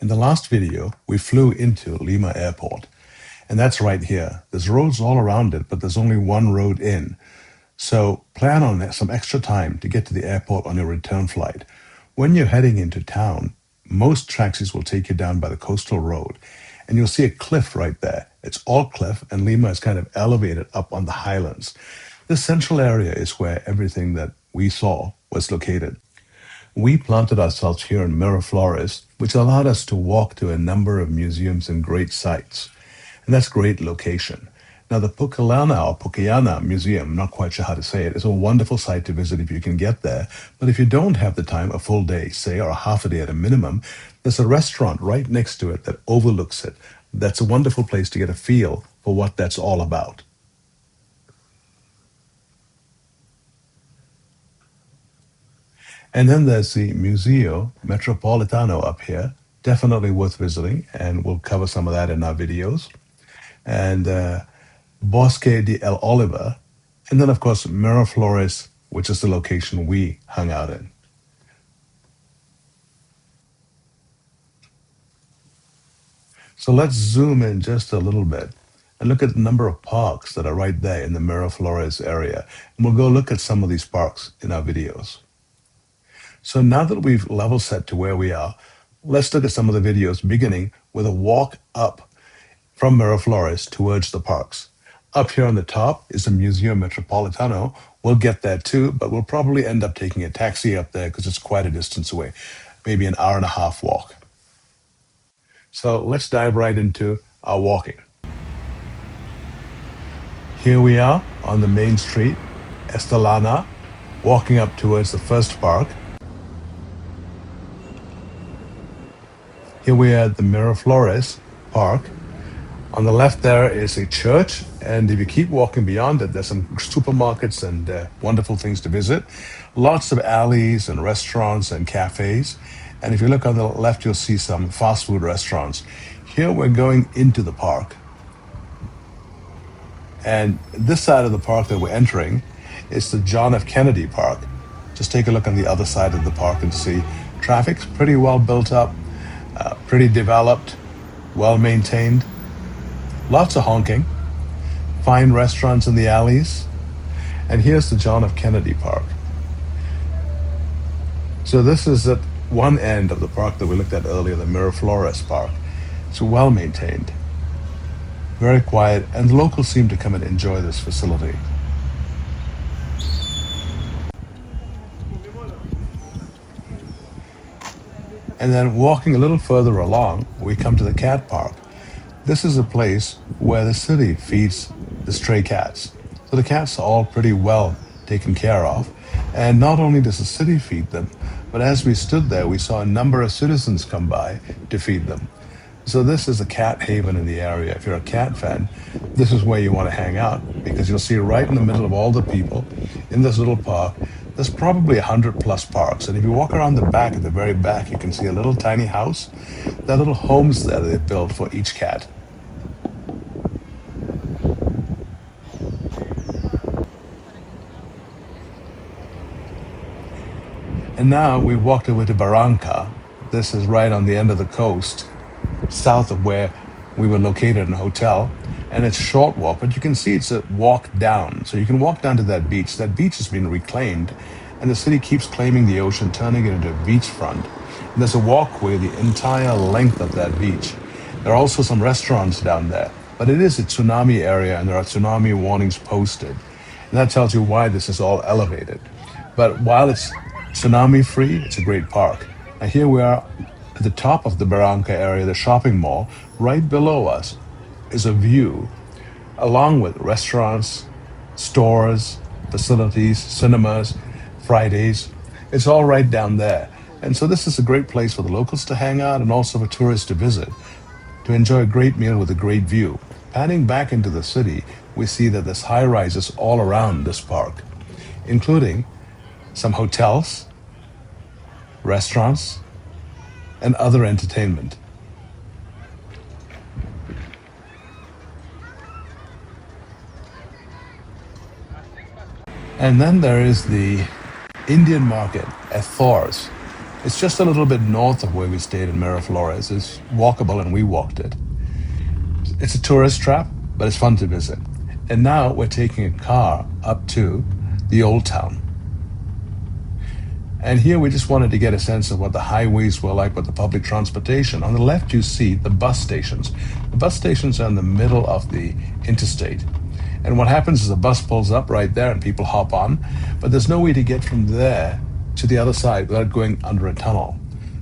In the last video, we flew into Lima Airport, and that's right here. There's roads all around it, but there's only one road in. So plan on some extra time to get to the airport on your return flight. When you're heading into town, most taxis will take you down by the coastal road, and you'll see a cliff right there. It's all cliff, and Lima is kind of elevated up on the highlands. This central area is where everything that we saw was located. We planted ourselves here in Miraflores, which allowed us to walk to a number of museums and great sites. And that's great location. Now, the Pucallana or Pucallana Museum, I'm not quite sure how to say it, is a wonderful site to visit if you can get there. But if you don't have the time, a full day, say, or a half a day at a minimum, there's a restaurant right next to it that overlooks it. That's a wonderful place to get a feel for what that's all about. And then there's the Museo Metropolitano up here, definitely worth visiting, and we'll cover some of that in our videos. And Bosque de El Oliva, and then, of course, Miraflores, which is the location we hung out in. So let's zoom in just a little bit and look at the number of parks that are right there in the Miraflores area. And we'll go look at some of these parks in our videos. So now that we've level set to where we are, let's look at some of the videos beginning with a walk up from Miraflores towards the parks. Up here on the top is the Museo Metropolitano. We'll get there too, but we'll probably end up taking a taxi up there because it's quite a distance away, maybe an hour and a half walk. So let's dive right into our walking. Here we are on the main street, Estelana, walking up towards the first park. Here we are at the Miraflores Park. On the left there is a church, and if you keep walking beyond it, there's some supermarkets and wonderful things to visit. Lots of alleys and restaurants and cafes. And if you look on the left, you'll see some fast food restaurants. Here we're going into the park. And this side of the park that we're entering is the John F. Kennedy Park. Just take a look on the other side of the park and see traffic's pretty well built up, pretty developed, well maintained. Lots of honking, fine restaurants in the alleys, and here's the John F. Kennedy Park. So this is at one end of the park that we looked at earlier, the Miraflores Park. It's well maintained, very quiet, and locals seem to come and enjoy this facility. And then walking a little further along, we come to the cat park. This is a place where the city feeds the stray cats. So the cats are all pretty well taken care of. And not only does the city feed them, but as we stood there, we saw a number of citizens come by to feed them. So this is a cat haven in the area. If you're a cat fan, this is where you want to hang out, because you'll see right in the middle of all the people in this little park, there's probably 100 plus parks. And if you walk around the back, at the very back, you can see a little tiny house. There are little homes there that they built for each cat. And now we've walked over to Barranco. This is right on the end of the coast, south of where we were located in a hotel. And it's a short walk, but you can see it's a walk down. So you can walk down to that beach. That beach has been reclaimed, and the city keeps claiming the ocean, turning it into a beachfront. And there's a walkway the entire length of that beach. There are also some restaurants down there, but it is a tsunami area, and there are tsunami warnings posted. And that tells you why this is all elevated. But while it's tsunami free, it's a great park. Now here we are at the top of the Barranco area, the shopping mall. Right below us is a view, along with restaurants, stores, facilities, cinemas, Fridays. It's all right down there. And so this is a great place for the locals to hang out and also for tourists to visit, to enjoy a great meal with a great view. Panning back into the city, we see that there's high-rises all around this park, including some hotels, restaurants, and other entertainment. And then there is the Indian market at Thor's. It's just a little bit north of where we stayed in Miraflores. It's walkable and we walked it. It's a tourist trap, but it's fun to visit. And now we're taking a car up to the old town. And here we just wanted to get a sense of what the highways were like with the public transportation. On the left, you see the bus stations. The bus stations are in the middle of the interstate. And what happens is a bus pulls up right there and people hop on, but there's no way to get from there to the other side without going under a tunnel.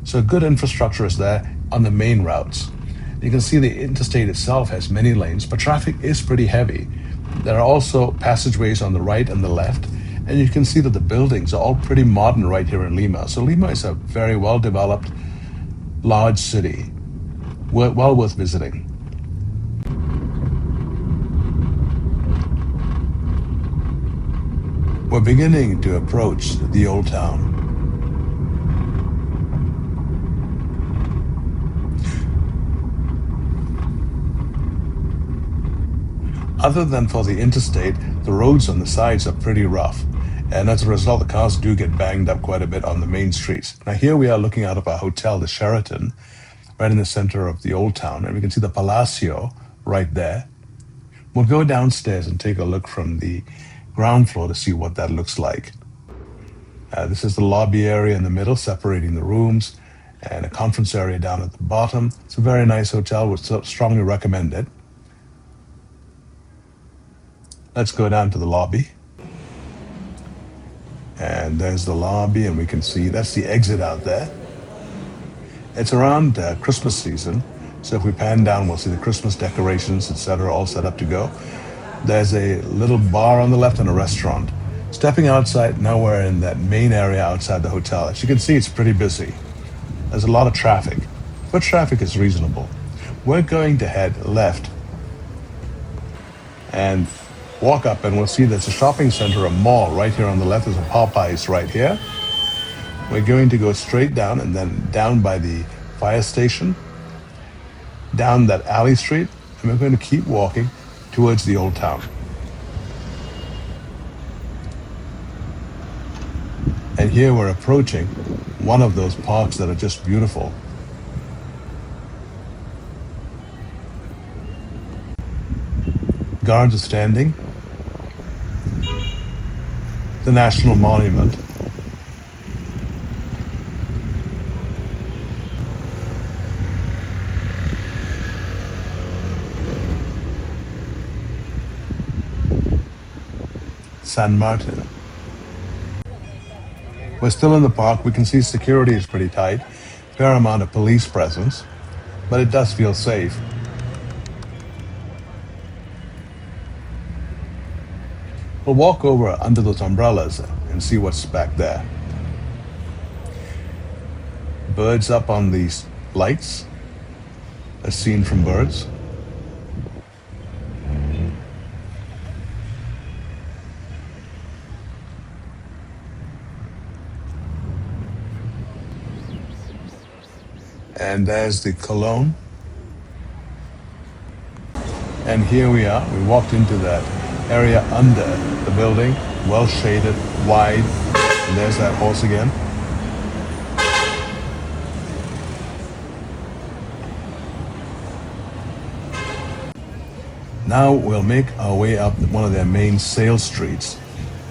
So good infrastructure is there on the main routes. You can see the interstate itself has many lanes, but traffic is pretty heavy. There are also passageways on the right and the left, and you can see that the buildings are all pretty modern right here in Lima. So Lima is a very well-developed, large city, well worth visiting. We're beginning to approach the old town. Other than for the interstate, the roads on the sides are pretty rough. And as a result, the cars do get banged up quite a bit on the main streets. Now here we are looking out of our hotel, the Sheraton, right in the center of the old town. And we can see the Palacio right there. We'll go downstairs and take a look from the ground floor to see what that looks like. This is the lobby area in the middle, separating the rooms, and a conference area down at the bottom. It's a very nice hotel, would strongly recommend it. Let's go down to the lobby. And there's the lobby, and we can see that's the exit out there. It's around Christmas season, so if we pan down, we'll see the Christmas decorations, etc., all set up to go. There's a little bar on the left and a restaurant. Stepping outside, now we're in that main area outside the hotel. As you can see, it's pretty busy. There's a lot of traffic, but traffic is reasonable. We're going to head left and walk up, and we'll see there's a shopping center, a mall right here on the left. There's a Popeyes right here. We're going to go straight down and then down by the fire station, down that alley street, and we're going to keep walking towards the old town. And here we're approaching one of those parks that are just beautiful. Guards are standing. The National Monument. San Martín. We're still in the park. We can see security is pretty tight. Fair amount of police presence, but it does feel safe. We'll walk over under those umbrellas and see what's back there. Birds up on these lights, a scene from Birds. And there's the Cologne. And here we are. We walked into that area under the building, well shaded, wide, and there's that horse again. Now we'll make our way up one of their main sales streets.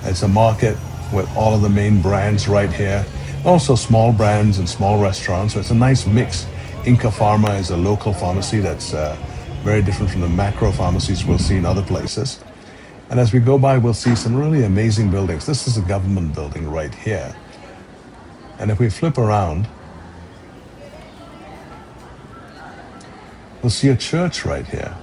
It's a market with all of the main brands right here, also small brands and small restaurants, so it's a nice mix. Inca Pharma is a local pharmacy that's very different from the macro pharmacies we'll see in other places. And as we go by, we'll see some really amazing buildings. This is a government building right here. And if we flip around, we'll see a church right here.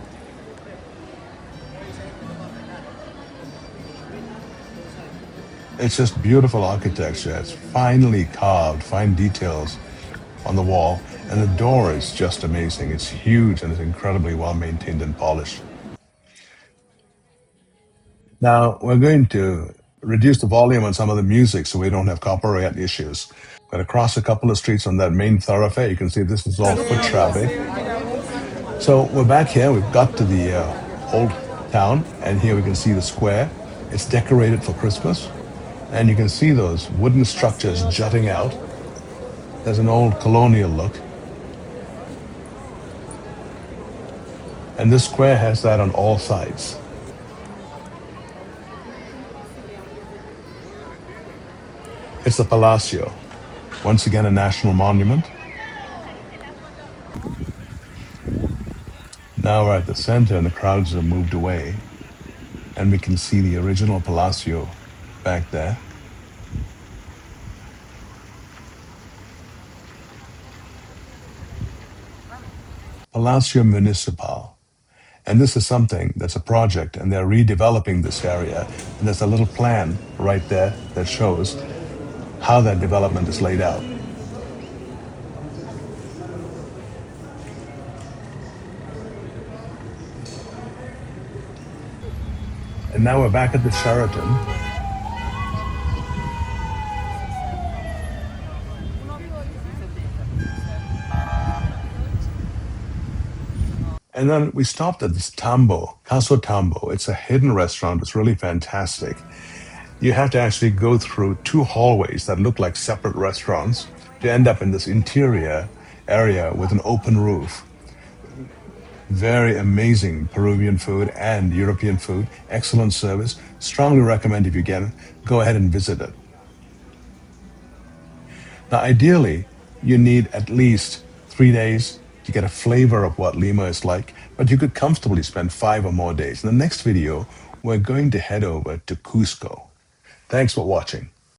It's just beautiful architecture. It's finely carved, fine details on the wall. And the door is just amazing. It's huge and it's incredibly well maintained and polished. Now, we're going to reduce the volume on some of the music so we don't have copyright issues. We're going to cross a couple of streets on that main thoroughfare. You can see this is all foot traffic. So we're back here. We've got to the old town, and here we can see the square. It's decorated for Christmas, and you can see those wooden structures jutting out. There's an old colonial look. And this square has that on all sides. It's the Palacio, once again a national monument. Now we're at the center and the crowds have moved away. And we can see the original Palacio back there. Palacio Municipal. And this is something that's a project, and they're redeveloping this area. And there's a little plan right there that shows how that development is laid out. And now we're back at the Sheraton. And then we stopped at this Tambo, Casa Tambo. It's a hidden restaurant. It's really fantastic. You have to actually go through two hallways that look like separate restaurants to end up in this interior area with an open roof. Very amazing Peruvian food and European food. Excellent service. Strongly recommend if you can, go ahead and visit it. Now, ideally, you need at least 3 days to get a flavor of what Lima is like, but you could comfortably spend 5 or more days. In the next video, we're going to head over to Cusco. Thanks for watching.